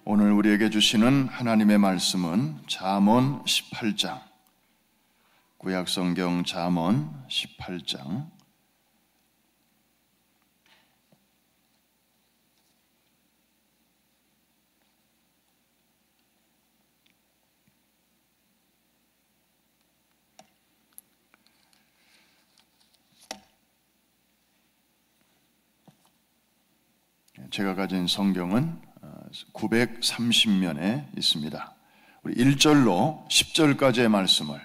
오늘 우리에게 주시는 하나님의 말씀은 잠언 18장, 구약성경 잠언 18장 제가 가진 성경은 930면에 있습니다. 우리 1절로 10절까지의 말씀을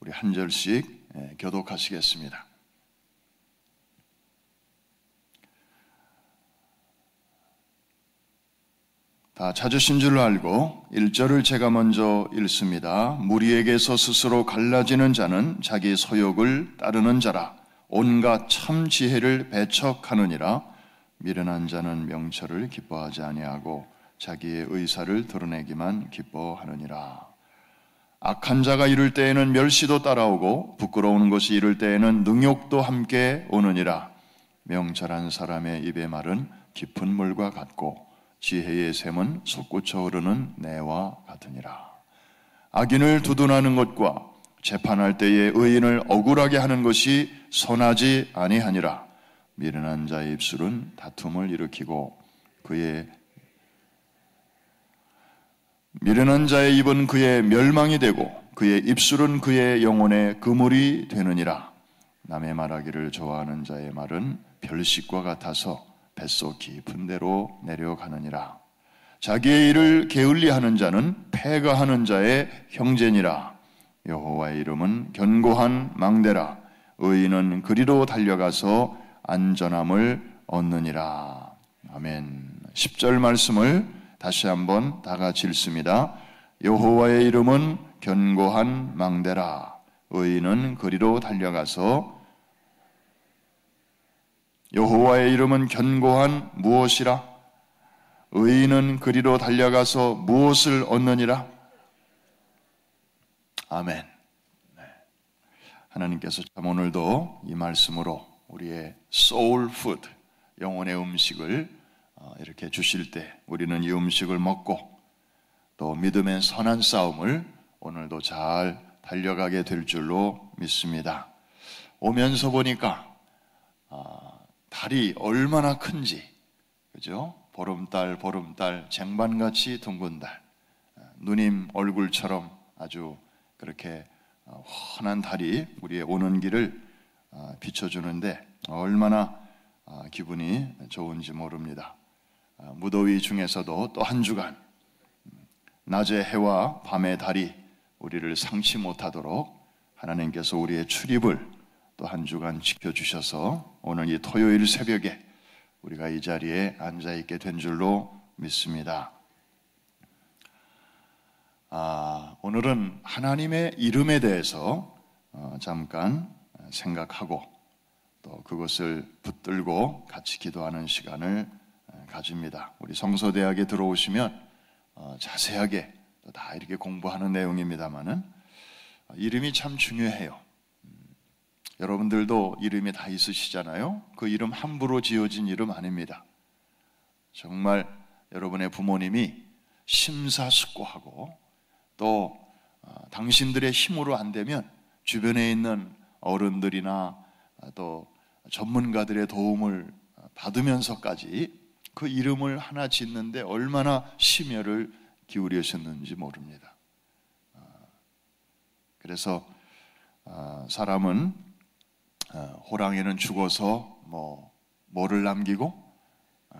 우리 한 절씩 교독하시겠습니다. 다 찾으신 줄 알고 1절을 제가 먼저 읽습니다. 무리에게서 스스로 갈라지는 자는 자기 소욕을 따르는 자라. 온갖 참 지혜를 배척하느니라. 미련한 자는 명철을 기뻐하지 아니하고 자기의 의사를 드러내기만 기뻐하느니라. 악한 자가 이를 때에는 멸시도 따라오고 부끄러운 것이 이를 때에는 능욕도 함께 오느니라. 명철한 사람의 입의 말은 깊은 물과 같고 지혜의 샘은 솟구쳐 흐르는 내와 같으니라. 악인을 두둔하는 것과 재판할 때에 의인을 억울하게 하는 것이 선하지 아니하니라. 미련한 자의 입술은 다툼을 일으키고 미련한 자의 입은 그의 멸망이 되고 그의 입술은 그의 영혼의 그물이 되느니라. 남의 말하기를 좋아하는 자의 말은 별식과 같아서 뱃속 깊은 데로 내려가느니라. 자기의 일을 게을리하는 자는 패가하는 자의 형제니라. 여호와의 이름은 견고한 망대라. 의인은 그리로 달려가서 안전함을 얻느니라. 아멘. 10절 말씀을 다시 한번 다 같이 읽습니다. 여호와의 이름은 견고한 망대라. 의인은 그리로 달려가서 여호와의 이름은 견고한 무엇이라? 의인은 그리로 달려가서 무엇을 얻느니라? 아멘. 네. 하나님께서 참 오늘도 이 말씀으로 우리의 soul food, 영혼의 음식을 이렇게 주실 때 우리는 이 음식을 먹고 또 믿음의 선한 싸움을 오늘도 잘 달려가게 될 줄로 믿습니다. 오면서 보니까 달이 얼마나 큰지, 그죠? 보름달 쟁반같이 둥근 달, 누님 얼굴처럼 아주 그렇게 환한 달이 우리의 오는 길을 비춰주는데 얼마나 기분이 좋은지 모릅니다. 무더위 중에서도 또 한 주간 낮의 해와 밤의 달이 우리를 상치 못하도록 하나님께서 우리의 출입을 또 한 주간 지켜주셔서 오늘 이 토요일 새벽에 우리가 이 자리에 앉아있게 된 줄로 믿습니다. 오늘은 하나님의 이름에 대해서 잠깐 생각하고 또 그것을 붙들고 같이 기도하는 시간을 가집니다. 우리 성서대학에 들어오시면 자세하게 다 이렇게 공부하는 내용입니다만은 이름이 참 중요해요. 여러분들도 이름이 다 있으시잖아요. 그 이름 함부로 지어진 이름 아닙니다. 정말 여러분의 부모님이 심사숙고하고 또 당신들의 힘으로 안 되면 주변에 있는 어른들이나 또 전문가들의 도움을 받으면서까지 그 이름을 하나 짓는데 얼마나 심혈을 기울이셨는지 모릅니다. 그래서 사람은 호랑이는 죽어서 뭐를 남기고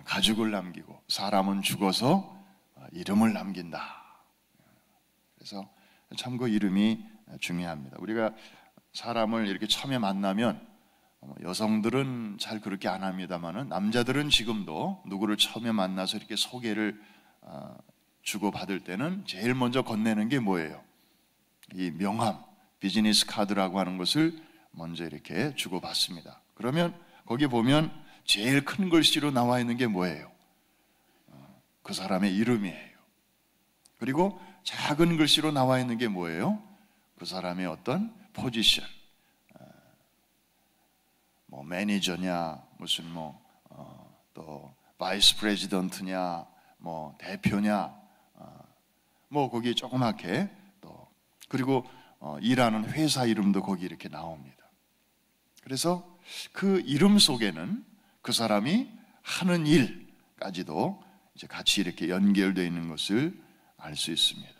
가죽을 남기고 사람은 죽어서 이름을 남긴다. 그래서 참 그 이름이 중요합니다. 우리가 사람을 이렇게 처음에 만나면 여성들은 잘 그렇게 안 합니다만은 남자들은 지금도 누구를 처음에 만나서 이렇게 소개를 주고받을 때는 제일 먼저 건네는 게 뭐예요? 이 명함, 비즈니스 카드라고 하는 것을 먼저 이렇게 주고받습니다. 그러면 거기 보면 제일 큰 글씨로 나와 있는 게 뭐예요? 그 사람의 이름이에요. 그리고 작은 글씨로 나와 있는 게 뭐예요? 그 사람의 어떤 포지션, 매니저냐, 무슨 또 바이스 프레지던트냐, 뭐 대표냐, 뭐 거기 조그맣게 또 그리고 일하는 회사 이름도 거기 이렇게 나옵니다. 그래서 그 이름 속에는 그 사람이 하는 일까지도 이제 같이 이렇게 연결되어 있는 것을 알 수 있습니다.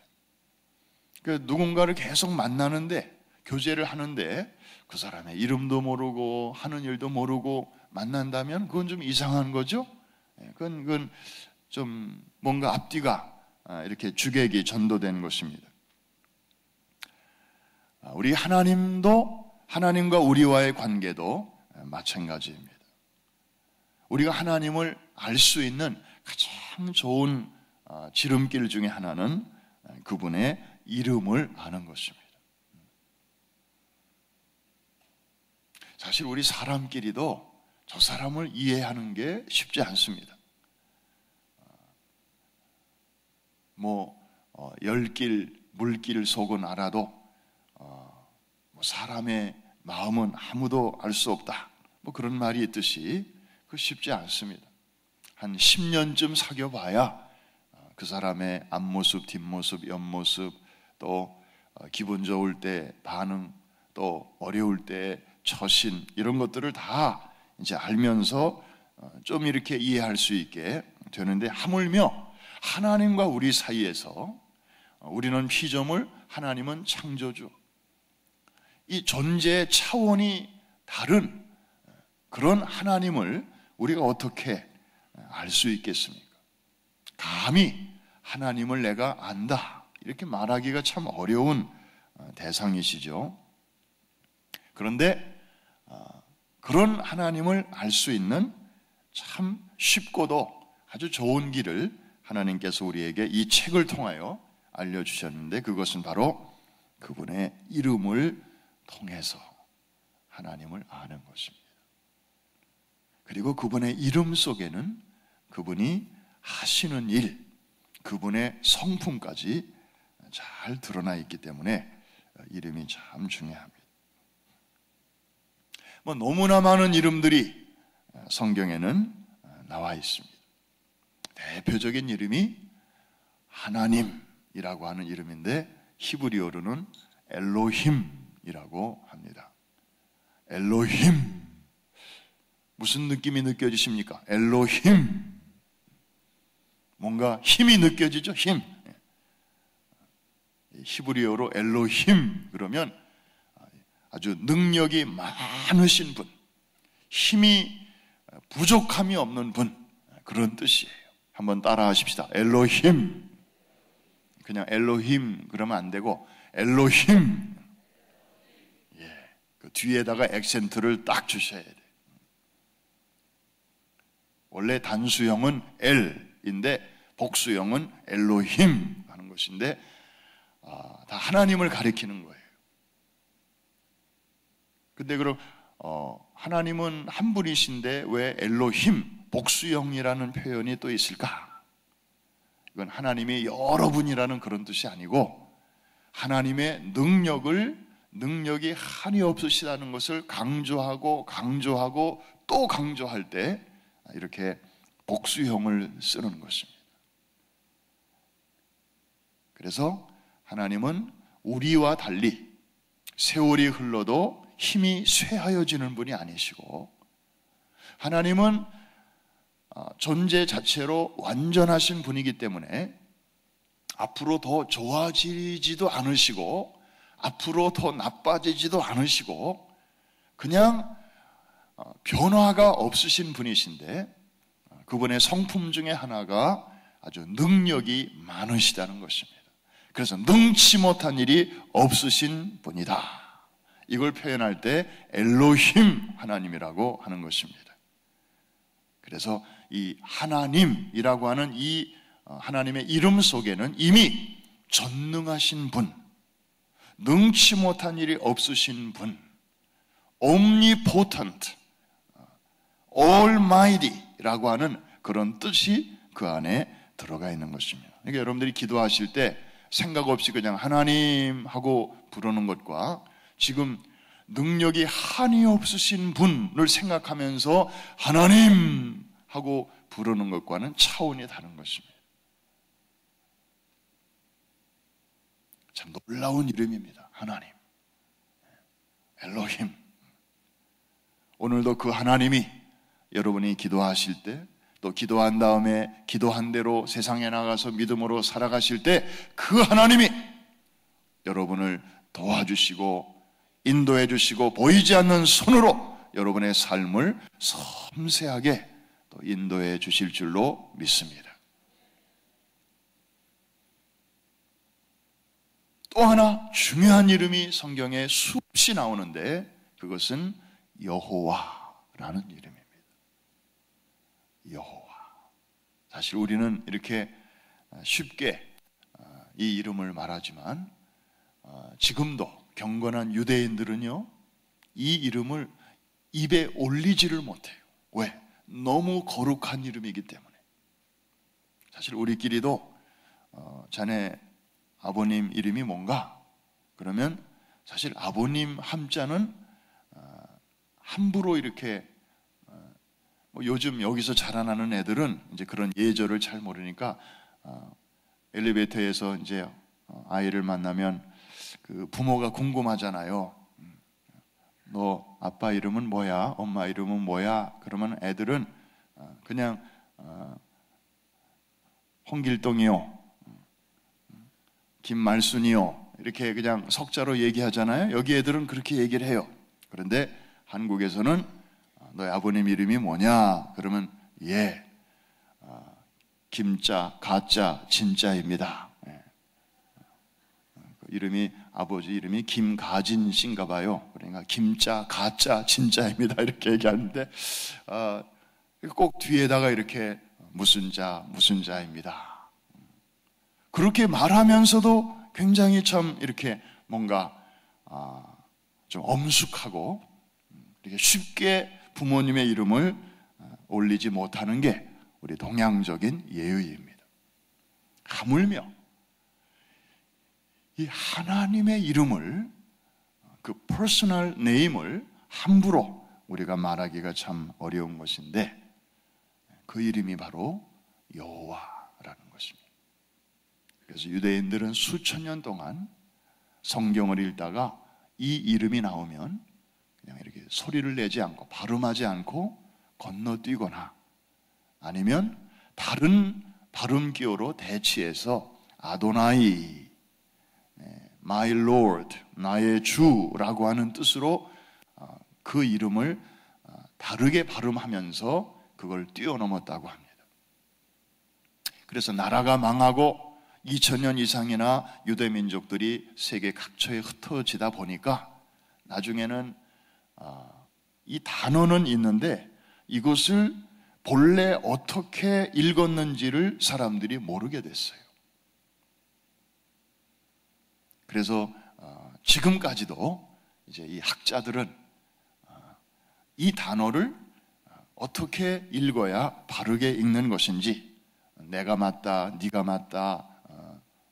그 누군가를 계속 만나는데, 교제를 하는데 그 사람의 이름도 모르고 하는 일도 모르고 만난다면 그건 좀 이상한 거죠. 그건 좀 뭔가 앞뒤가 이렇게 주객이 전도된 것입니다. 우리 하나님과 우리와의 관계도 마찬가지입니다. 우리가 하나님을 알 수 있는 가장 좋은 지름길 중에 하나는 그분의 이름을 아는 것입니다. 사실 우리 사람끼리도 저 사람을 이해하는 게 쉽지 않습니다. 열길, 물길 속은 알아도 사람의 마음은 아무도 알 수 없다. 그런 말이 있듯이 그 쉽지 않습니다. 한 10년쯤 사귀어봐야 그 사람의 앞모습, 뒷모습, 옆모습, 또 기분 좋을 때 반응, 또 어려울 때 처신, 이런 것들을 다 이제 알면서 좀 이렇게 이해할 수 있게 되는데, 하물며 하나님과 우리 사이에서 우리는 피조물, 하나님은 창조주, 이 존재의 차원이 다른 그런 하나님을 우리가 어떻게 알 수 있겠습니까? 감히 하나님을 내가 안다 이렇게 말하기가 참 어려운 대상이시죠. 그런데 그런 하나님을 알 수 있는 참 쉽고도 아주 좋은 길을 하나님께서 우리에게 이 책을 통하여 알려주셨는데, 그것은 바로 그분의 이름을 통해서 하나님을 아는 것입니다. 그리고 그분의 이름 속에는 그분이 하시는 일, 그분의 성품까지 잘 드러나 있기 때문에 이름이 참 중요합니다. 너무나 많은 이름들이 성경에는 나와 있습니다. 대표적인 이름이 하나님이라고 하는 이름인데, 히브리어로는 엘로힘이라고 합니다. 엘로힘, 무슨 느낌이 느껴지십니까? 엘로힘, 뭔가 힘이 느껴지죠? 힘. 히브리어로 엘로힘 그러면 아주 능력이 많으신 분, 힘이 부족함이 없는 분, 그런 뜻이에요. 한번 따라 하십시다. 엘로힘. 그냥 엘로힘 그러면 안 되고 엘로힘. 그 뒤에다가 액센트를 딱 주셔야 돼요. 원래 단수형은 엘인데 복수형은 엘로힘 하는 것인데, 다 하나님을 가리키는 거예요. 근데 그럼 하나님은 한 분이신데 왜 엘로힘, 복수형이라는 표현이 또 있을까? 이건 하나님이 여러분이라는 그런 뜻이 아니고, 하나님의 능력이 한이 없으시다는 것을 강조하고 또 강조할 때 이렇게 복수형을 쓰는 것입니다. 그래서 하나님은 우리와 달리 세월이 흘러도 힘이 쇠하여지는 분이 아니시고, 하나님은 존재 자체로 완전하신 분이기 때문에 앞으로 더 좋아지지도 않으시고 앞으로 더 나빠지지도 않으시고 그냥 변화가 없으신 분이신데, 그분의 성품 중에 하나가 아주 능력이 많으시다는 것입니다. 그래서 능치 못한 일이 없으신 분이다. 이걸 표현할 때 엘로힘 하나님이라고 하는 것입니다. 그래서 이 하나님이라고 하는 이 하나님의 이름 속에는 이미 전능하신 분, 능치 못한 일이 없으신 분, omnipotent, almighty라고 하는 그런 뜻이 그 안에 들어가 있는 것입니다. 그러니까 여러분들이 기도하실 때 생각 없이 그냥 하나님 하고 부르는 것과 지금 능력이 한이 없으신 분을 생각하면서 하나님 하고 부르는 것과는 차원이 다른 것입니다. 참 놀라운 이름입니다. 하나님, 엘로힘. 오늘도 그 하나님이 여러분이 기도하실 때, 또 기도한 다음에 기도한 대로 세상에 나가서 믿음으로 살아가실 때 그 하나님이 여러분을 도와주시고 인도해 주시고 보이지 않는 손으로 여러분의 삶을 섬세하게 또 인도해 주실 줄로 믿습니다. 또 하나 중요한 이름이 성경에 수없이 나오는데 그것은 여호와라는 이름입니다. 여호와. 사실 우리는 이렇게 쉽게 이 이름을 말하지만 지금도 경건한 유대인들은요, 이 이름을 입에 올리지를 못해요. 왜? 너무 거룩한 이름이기 때문에. 사실 우리끼리도 자네 아버님 이름이 뭔가? 그러면 사실 아버님 함자는 함부로 이렇게 요즘 여기서 자라나는 애들은 이제 그런 예절을 잘 모르니까 엘리베이터에서 이제 아이를 만나면 그 부모가 궁금하잖아요. 너 아빠 이름은 뭐야? 엄마 이름은 뭐야? 그러면 애들은 그냥 홍길동이요, 김말순이요, 이렇게 그냥 석자로 얘기하잖아요. 여기 애들은 그렇게 얘기를 해요. 그런데 한국에서는 너희 아버님 이름이 뭐냐? 그러면 예, 김자, 가자, 진자입니다. 이름이 아버지 이름이 김가진 씨인가 봐요. 그러니까 김자, 가자, 진자입니다. 이렇게 얘기하는데 꼭 뒤에다가 이렇게 무슨 자, 무슨 자입니다. 그렇게 말하면서도 굉장히 참 이렇게 뭔가 좀 엄숙하고 이렇게 쉽게 부모님의 이름을 올리지 못하는 게 우리 동양적인 예의입니다. 하물며 이 하나님의 이름을, 그 퍼스널 네임을 함부로 우리가 말하기가 참 어려운 것인데 그 이름이 바로 여호와라는 것입니다. 그래서 유대인들은 수천 년 동안 성경을 읽다가 이 이름이 나오면 그냥 이렇게 소리를 내지 않고 발음하지 않고 건너뛰거나 아니면 다른 발음 기호로 대치해서 아도나이, My Lord, 나의 주라고 하는 뜻으로 그 이름을 다르게 발음하면서 그걸 뛰어넘었다고 합니다. 그래서 나라가 망하고 2000년 이상이나 유대민족들이 세계 각처에 흩어지다 보니까 나중에는 이 단어는 있는데 이것을 본래 어떻게 읽었는지를 사람들이 모르게 됐어요. 그래서 지금까지도 이제 이 학자들은 이 단어를 어떻게 읽어야 바르게 읽는 것인지, 내가 맞다, 네가 맞다,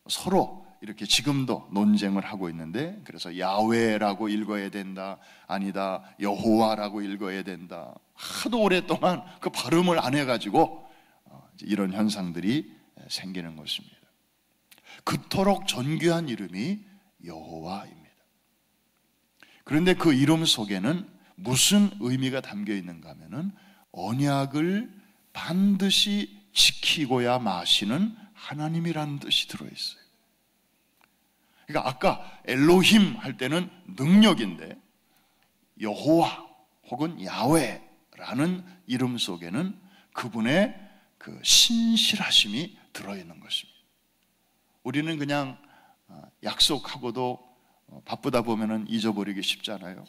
서로 이렇게 지금도 논쟁을 하고 있는데, 그래서 야훼라고 읽어야 된다, 아니다 여호와라고 읽어야 된다, 하도 오랫동안 그 발음을 안 해가지고 이런 현상들이 생기는 것입니다. 그토록 존귀한 이름이 여호와입니다. 그런데 그 이름 속에는 무슨 의미가 담겨 있는가 하면은 언약을 반드시 지키고야 마시는 하나님이라는 뜻이 들어있어요. 그러니까 아까 엘로힘 할 때는 능력인데 여호와 혹은 야훼라는 이름 속에는 그분의 그 신실하심이 들어있는 것입니다. 우리는 그냥 약속하고도 바쁘다 보면은 잊어버리기 쉽잖아요.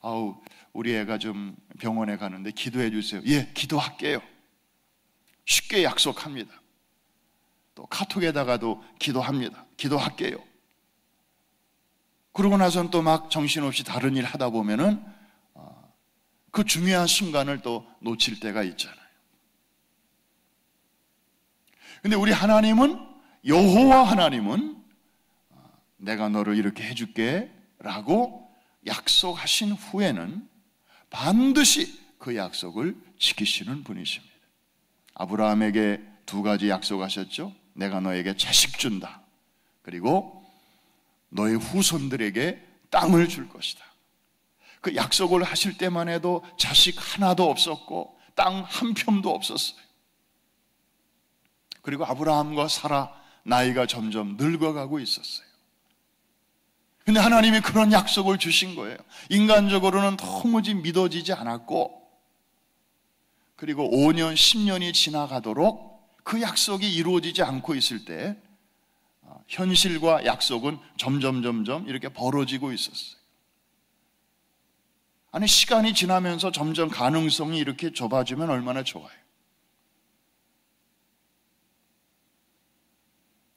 아우, 우리 애가 좀 병원에 가는데 기도해 주세요. 예, 기도할게요. 쉽게 약속합니다. 또 카톡에다가도 기도합니다. 기도할게요. 그러고 나서는 또 막 정신없이 다른 일 하다 보면은 그 중요한 순간을 또 놓칠 때가 있잖아요. 근데 우리 하나님은, 여호와 하나님은 내가 너를 이렇게 해줄게 라고 약속하신 후에는 반드시 그 약속을 지키시는 분이십니다. 아브라함에게 두 가지 약속하셨죠. 내가 너에게 자식 준다. 그리고 너의 후손들에게 땅을 줄 것이다. 그 약속을 하실 때만 해도 자식 하나도 없었고 땅 한 뼘도 없었어요. 그리고 아브라함과 사라 나이가 점점 늙어가고 있었어요. 근데 하나님이 그런 약속을 주신 거예요. 인간적으로는 도무지 믿어지지 않았고, 그리고 5년, 10년이 지나가도록 그 약속이 이루어지지 않고 있을 때 현실과 약속은 점점 이렇게 벌어지고 있었어요. 아니, 시간이 지나면서 점점 가능성이 이렇게 좁아지면 얼마나 좋아요.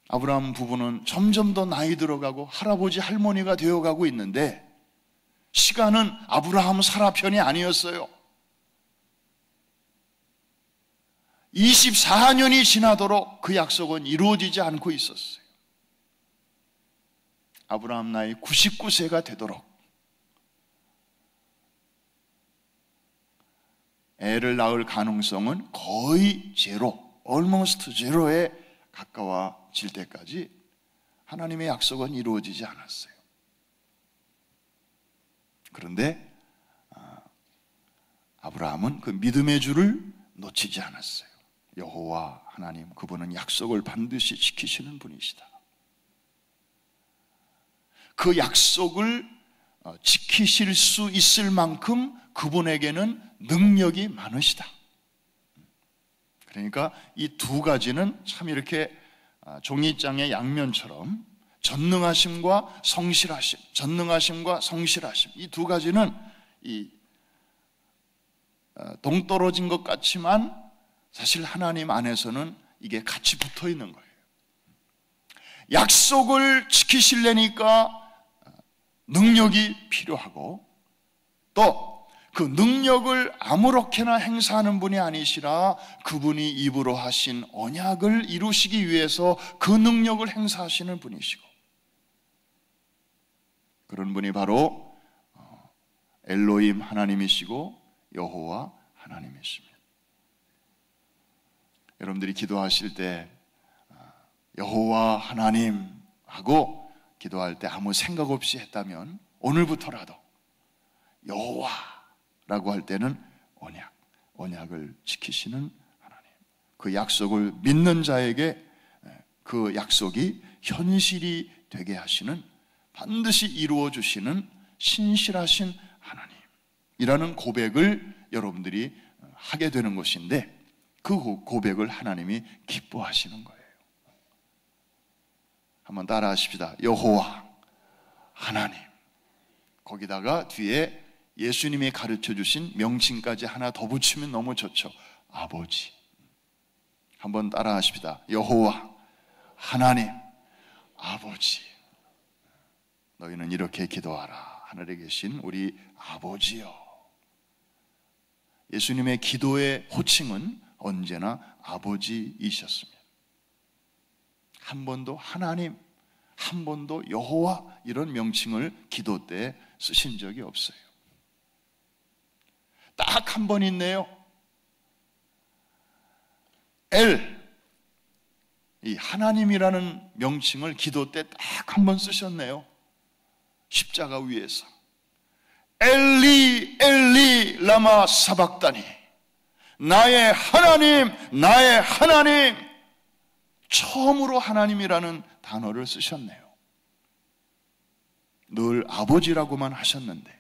아브라함 부부는 점점 더 나이 들어가고 할아버지 할머니가 되어가고 있는데 시간은 아브라함 사라 편이 아니었어요. 24년이 지나도록 그 약속은 이루어지지 않고 있었어요. 아브라함 나이 99세가 되도록 애를 낳을 가능성은 거의 제로, almost 제로에 가까워질 때까지 하나님의 약속은 이루어지지 않았어요. 그런데 아브라함은 그 믿음의 줄을 놓치지 않았어요. 여호와 하나님, 그분은 약속을 반드시 지키시는 분이시다. 그 약속을 지키실 수 있을 만큼 그분에게는 능력이 많으시다. 그러니까 이 두 가지는 참 이렇게 종이장의 양면처럼 전능하심과 성실하심, 전능하심과 성실하심, 이 두 가지는 동떨어진 것 같지만 사실 하나님 안에서는 이게 같이 붙어 있는 거예요. 약속을 지키시려니까 능력이 필요하고, 또 그 능력을 아무렇게나 행사하는 분이 아니시라 그분이 입으로 하신 언약을 이루시기 위해서 그 능력을 행사하시는 분이시고, 그런 분이 바로 엘로힘 하나님이시고 여호와 하나님이십니다. 여러분들이 기도하실 때 여호와 하나님 하고 기도할 때 아무 생각 없이 했다면 오늘부터라도 여호와라고 할 때는 언약을 지키시는 하나님, 그 약속을 믿는 자에게 그 약속이 현실이 되게 하시는, 반드시 이루어 주시는 신실하신 하나님이라는 고백을 여러분들이 하게 되는 것인데, 그 고백을 하나님이 기뻐하시는 거예요. 한번 따라 하십시다. 여호와 하나님, 거기다가 뒤에 예수님이 가르쳐 주신 명칭까지 하나 더 붙이면 너무 좋죠. 아버지. 한번 따라 하십시다. 여호와 하나님 아버지, 너희는 이렇게 기도하라. 하늘에 계신 우리 아버지여. 예수님의 기도의 호칭은 언제나 아버지이셨습니다. 한 번도 하나님, 한 번도 여호와 이런 명칭을 기도 때 쓰신 적이 없어요. 딱 한 번 있네요. 이 하나님이라는 명칭을 기도 때 딱 한 번 쓰셨네요. 십자가 위에서. 엘리 엘리 라마 사박다니, 나의 하나님 나의 하나님. 처음으로 하나님이라는 단어를 쓰셨네요. 늘 아버지라고만 하셨는데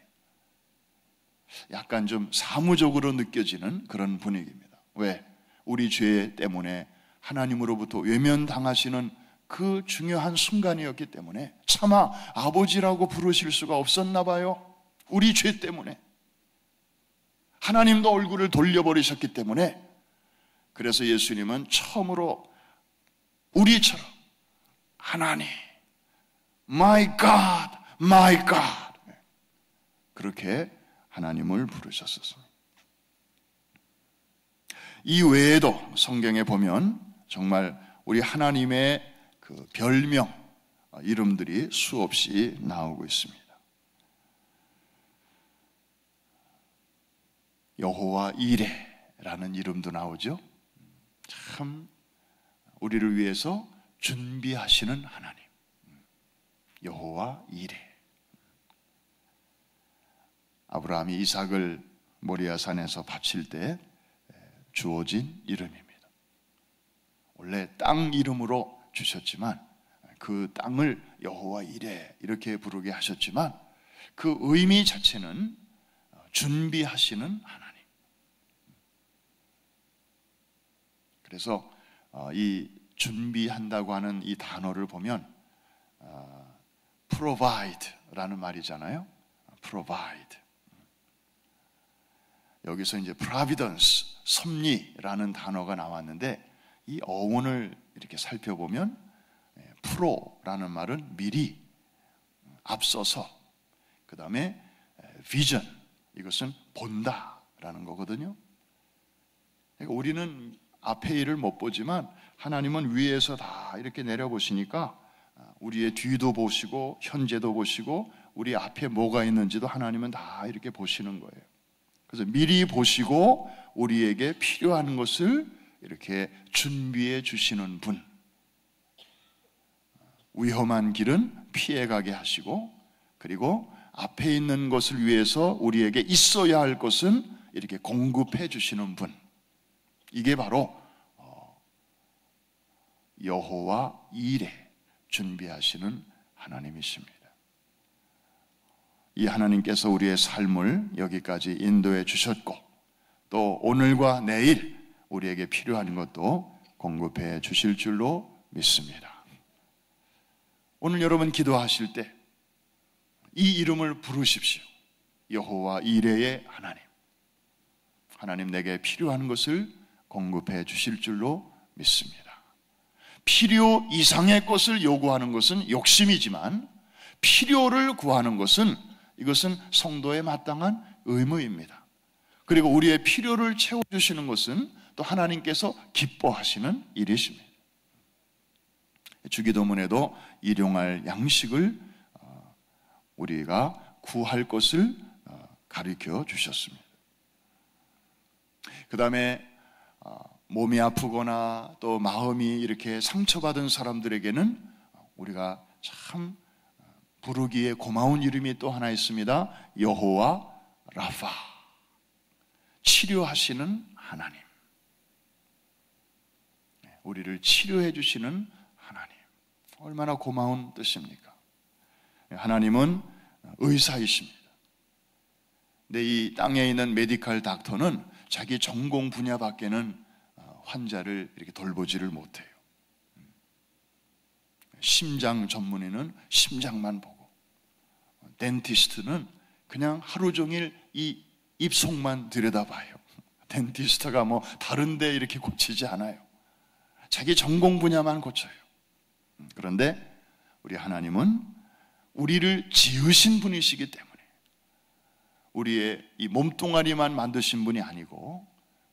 약간 좀 사무적으로 느껴지는 그런 분위기입니다. 왜? 우리 죄 때문에 하나님으로부터 외면당하시는 그 중요한 순간이었기 때문에 차마 아버지라고 부르실 수가 없었나 봐요. 우리 죄 때문에. 하나님도 얼굴을 돌려버리셨기 때문에. 그래서 예수님은 처음으로 우리처럼 하나님, My God, My God, 그렇게 하나님을 부르셨습니다. 이 외에도 성경에 보면 정말 우리 하나님의 그 별명, 이름들이 수없이 나오고 있습니다. 여호와 이레라는 이름도 나오죠. 참 우리를 위해서 준비하시는 하나님, 여호와 이레. 아브라함이 이삭을 모리아산에서 바칠 때 주어진 이름입니다. 원래 땅 이름으로 주셨지만 그 땅을 여호와 이레 이렇게 부르게 하셨지만 그 의미 자체는 준비하시는 하나님. 그래서 이 준비한다고 하는 이 단어를 보면 provide라는 말이잖아요. provide. 여기서 이제 providence, 섭리라는 단어가 나왔는데 이 어원을 이렇게 살펴보면 프로라는 말은 미리, 앞서서, 그 다음에 vision, 이것은 본다라는 거거든요. 그러니까 우리는 앞에 일을 못 보지만 하나님은 위에서 다 이렇게 내려보시니까 우리의 뒤도 보시고 현재도 보시고 우리 앞에 뭐가 있는지도 하나님은 다 이렇게 보시는 거예요. 그래서 미리 보시고 우리에게 필요한 것을 이렇게 준비해 주시는 분. 위험한 길은 피해가게 하시고 그리고 앞에 있는 것을 위해서 우리에게 있어야 할 것은 이렇게 공급해 주시는 분. 이게 바로 여호와 이레, 준비하시는 하나님이십니다. 이 하나님께서 우리의 삶을 여기까지 인도해 주셨고 또 오늘과 내일 우리에게 필요한 것도 공급해 주실 줄로 믿습니다. 오늘 여러분 기도하실 때 이 이름을 부르십시오. 여호와 이레의 하나님. 하나님 내게 필요한 것을 공급해 주실 줄로 믿습니다. 필요 이상의 것을 요구하는 것은 욕심이지만 필요를 구하는 것은 이것은 성도의 마땅한 의무입니다. 그리고 우리의 필요를 채워주시는 것은 또 하나님께서 기뻐하시는 일이십니다. 주기도문에도 일용할 양식을 우리가 구할 것을 가르쳐 주셨습니다. 그 다음에 몸이 아프거나 또 마음이 이렇게 상처받은 사람들에게는 우리가 참 부르기에 고마운 이름이 또 하나 있습니다. 여호와 라파, 치료하시는 하나님. 우리를 치료해 주시는 하나님. 얼마나 고마운 뜻입니까? 하나님은 의사이십니다. 근데 이 땅에 있는 메디컬 닥터는 자기 전공 분야 밖에는 환자를 이렇게 돌보지를 못해요. 심장 전문의는 심장만 보고, 덴티스트는 그냥 하루 종일 이 입속만 들여다봐요. 덴티스트가 뭐 다른데 이렇게 고치지 않아요. 자기 전공 분야만 고쳐요. 그런데 우리 하나님은 우리를 지으신 분이시기 때문에 우리의 이 몸뚱아리만 만드신 분이 아니고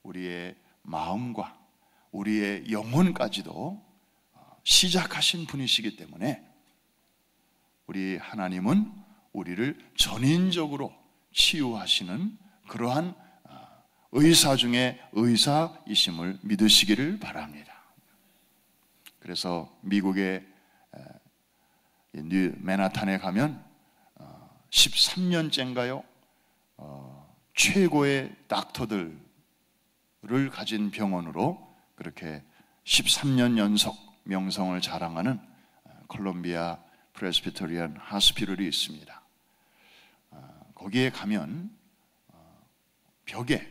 우리의 마음과 우리의 영혼까지도 시작하신 분이시기 때문에 우리 하나님은 우리를 전인적으로 치유하시는 그러한 의사 중에 의사이심을 믿으시기를 바랍니다. 그래서 미국의 뉴 맨하탄에 가면 13년째인가요? 최고의 닥터들을 가진 병원으로 그렇게 13년 연속 명성을 자랑하는 콜롬비아 프레스비테리안 하스피럴이 있습니다. 거기에 가면 벽에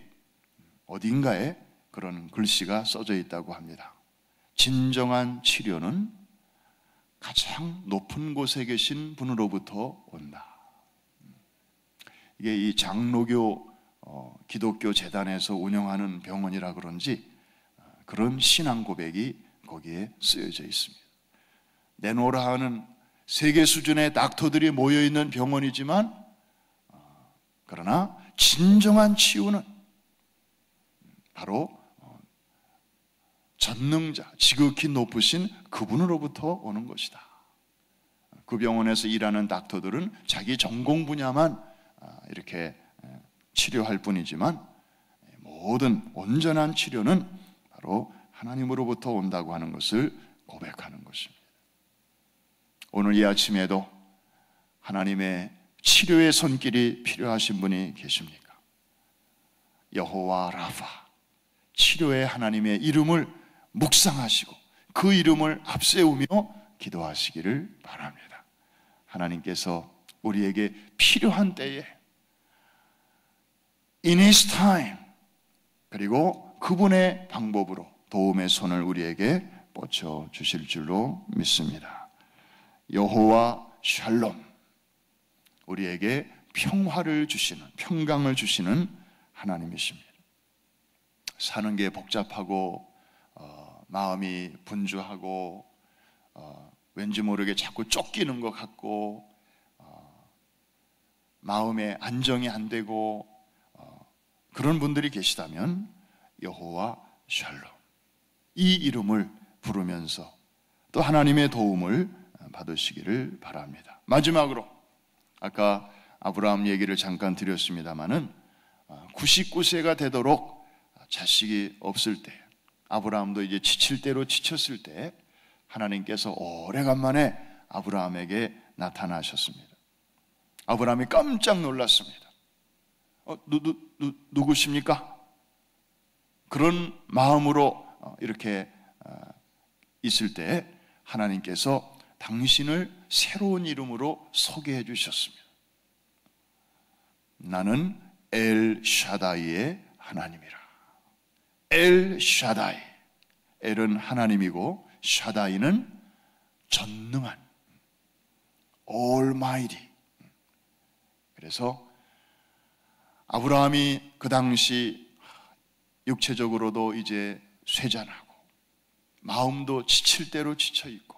어딘가에 그런 글씨가 써져 있다고 합니다. 진정한 치료는 가장 높은 곳에 계신 분으로부터 온다. 이게 이 장로교 기독교 재단에서 운영하는 병원이라 그런지 그런 신앙 고백이 거기에 쓰여져 있습니다. 내노라 하는 세계 수준의 닥터들이 모여있는 병원이지만 그러나 진정한 치유는 바로 전능자, 지극히 높으신 그분으로부터 오는 것이다. 그 병원에서 일하는 닥터들은 자기 전공 분야만 이렇게 치료할 뿐이지만 모든 온전한 치료는 바로 하나님으로부터 온다고 하는 것을 고백하는 것입니다. 오늘 이 아침에도 하나님의 치료의 손길이 필요하신 분이 계십니까? 여호와 라파, 치료의 하나님의 이름을 묵상하시고 그 이름을 앞세우며 기도하시기를 바랍니다. 하나님께서 우리에게 필요한 때에 in His time, 그리고 그분의 방법으로 도움의 손을 우리에게 뻗쳐 주실 줄로 믿습니다. 여호와 샬롬, 우리에게 평화를 주시는, 평강을 주시는 하나님이십니다. 사는 게 복잡하고 마음이 분주하고 왠지 모르게 자꾸 쫓기는 것 같고 마음에 안정이 안 되고 그런 분들이 계시다면 여호와 샬롬, 이 이름을 부르면서 또 하나님의 도움을 받으시기를 바랍니다. 마지막으로 아까 아브라함 얘기를 잠깐 드렸습니다마는 99세가 되도록 자식이 없을 때, 아브라함도 이제 지칠 대로 지쳤을 때 하나님께서 오래간만에 아브라함에게 나타나셨습니다. 아브라함이 깜짝 놀랐습니다. 누구십니까? 그런 마음으로 이렇게 있을 때 하나님께서 당신을 새로운 이름으로 소개해 주셨습니다. 나는 엘 샤다이의 하나님이라. 엘 샤다이, 엘은 하나님이고 샤다이는 전능한, almighty. 그래서 아브라함이 그 당시 육체적으로도 이제 쇠잔하고 마음도 지칠 대로 지쳐 있고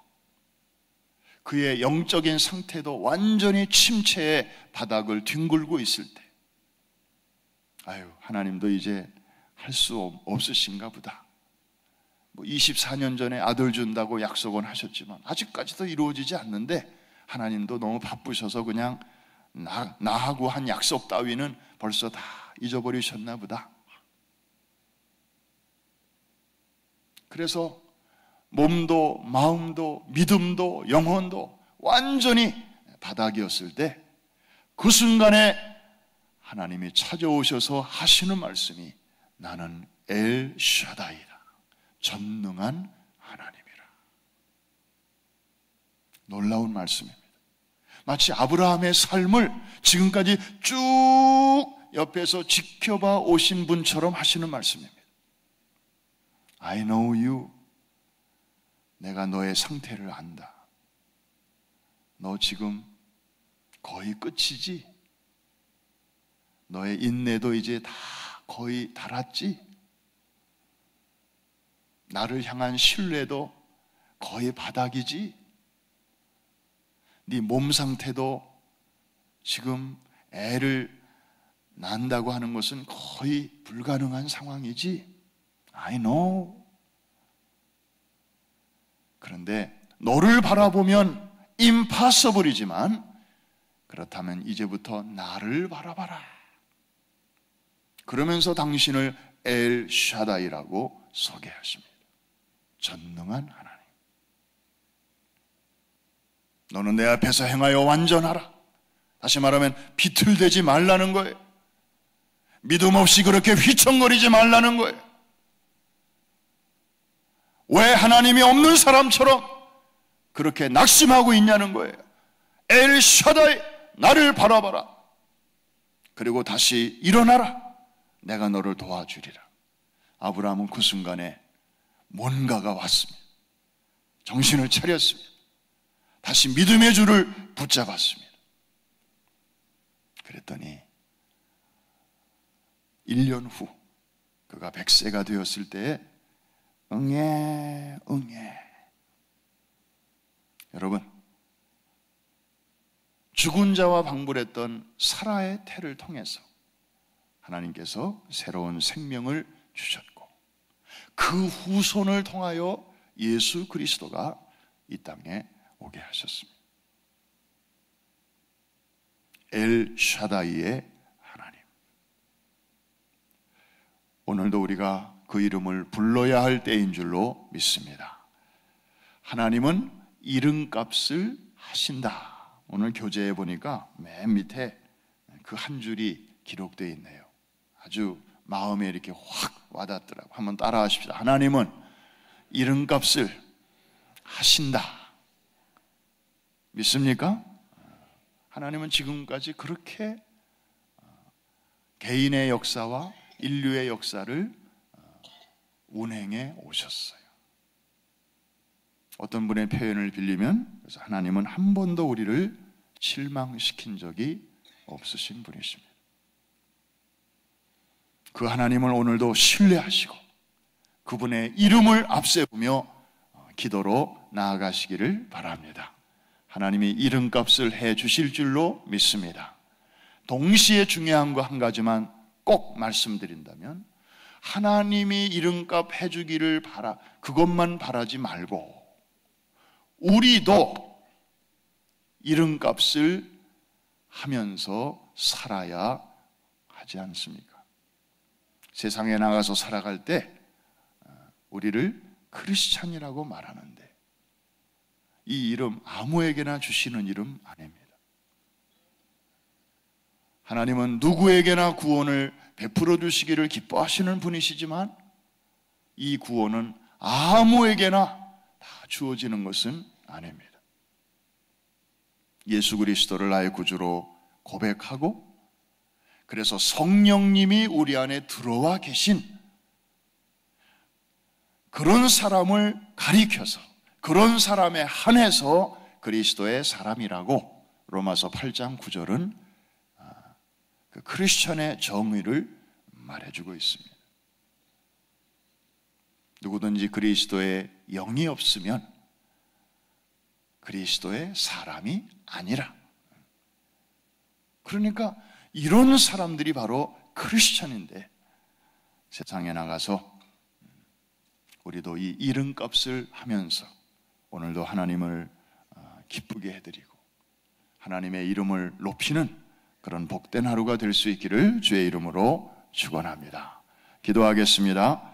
그의 영적인 상태도 완전히 침체의 바닥을 뒹굴고 있을 때, 하나님도 이제 할 수 없으신가 보다. 24년 전에 아들 준다고 약속은 하셨지만 아직까지도 이루어지지 않는데 하나님도 너무 바쁘셔서 그냥 나하고 한 약속 따위는 벌써 다 잊어버리셨나 보다. 그래서 몸도 마음도 믿음도 영혼도 완전히 바닥이었을 때 그 순간에 하나님이 찾아오셔서 하시는 말씀이 나는 엘 샤다이다, 전능한 하나님이라. 놀라운 말씀입니다. 마치 아브라함의 삶을 지금까지 쭉 옆에서 지켜봐 오신 분처럼 하시는 말씀입니다. I know you. 내가 너의 상태를 안다. 너 지금 거의 끝이지? 너의 인내도 이제 다 거의 달았지? 나를 향한 신뢰도 거의 바닥이지? 네 몸 상태도 지금 애를 낳는다고 하는 것은 거의 불가능한 상황이지? I know. 그런데 너를 바라보면 impossible이지만 그렇다면 이제부터 나를 바라봐라. 그러면서 당신을 엘 샤다이라고 소개하십니다. 전능한 하나님. 너는 내 앞에서 행하여 완전하라. 다시 말하면 비틀대지 말라는 거예요. 믿음 없이 그렇게 휘청거리지 말라는 거예요. 왜 하나님이 없는 사람처럼 그렇게 낙심하고 있냐는 거예요. 엘 샤다이, 나를 바라봐라. 그리고 다시 일어나라. 내가 너를 도와주리라. 아브라함은 그 순간에 뭔가가 왔습니다. 정신을 차렸습니다. 다시 믿음의 줄을 붙잡았습니다. 그랬더니 1년 후 그가 100세가 되었을 때에 응애. 여러분, 죽은 자와 방불했던 사라의 태를 통해서 하나님께서 새로운 생명을 주셨고 그 후손을 통하여 예수 그리스도가 이 땅에 오게 하셨습니다. 엘 샤다이의 하나님. 오늘도 우리가 그 이름을 불러야 할 때인 줄로 믿습니다. 하나님은 이름값을 하신다. 오늘 교재에 보니까 맨 밑에 그 한 줄이 기록되어 있네요. 아주 마음에 이렇게 확 와닿더라고요. 한번 따라 하십시다. 하나님은 이름값을 하신다. 믿습니까? 하나님은 지금까지 그렇게 개인의 역사와 인류의 역사를 운행해 오셨어요. 어떤 분의 표현을 빌리면, 그래서 하나님은 한 번도 우리를 실망시킨 적이 없으신 분이십니다. 그 하나님을 오늘도 신뢰하시고 그분의 이름을 앞세우며 기도로 나아가시기를 바랍니다. 하나님이 이름값을 해 주실 줄로 믿습니다. 동시에 중요한 거 한 가지만 꼭 말씀드린다면, 하나님이 이름값 해주기를 그것만 바라지 말고 우리도 이름값을 하면서 살아야 하지 않습니까? 세상에 나가서 살아갈 때 우리를 크리스찬이라고 말하는데, 이 이름 아무에게나 주시는 이름 아닙니다. 하나님은 누구에게나 구원을 베풀어 주시기를 기뻐하시는 분이시지만, 이 구원은 아무에게나 다 주어지는 것은 아닙니다. 예수 그리스도를 나의 구주로 고백하고, 그래서 성령님이 우리 안에 들어와 계신 그런 사람을 가리켜서, 그런 사람에 한해서 그리스도의 사람이라고 로마서 8장 9절은 그 크리스천의 정의를 말해주고 있습니다. 누구든지 그리스도의 영이 없으면 그리스도의 사람이 아니라. 그러니까 이런 사람들이 바로 크리스천인데, 세상에 나가서 우리도 이 이름값을 하면서 오늘도 하나님을 기쁘게 해드리고 하나님의 이름을 높이는 그런 복된 하루가 될 수 있기를 주의 이름으로 축원합니다. 기도하겠습니다.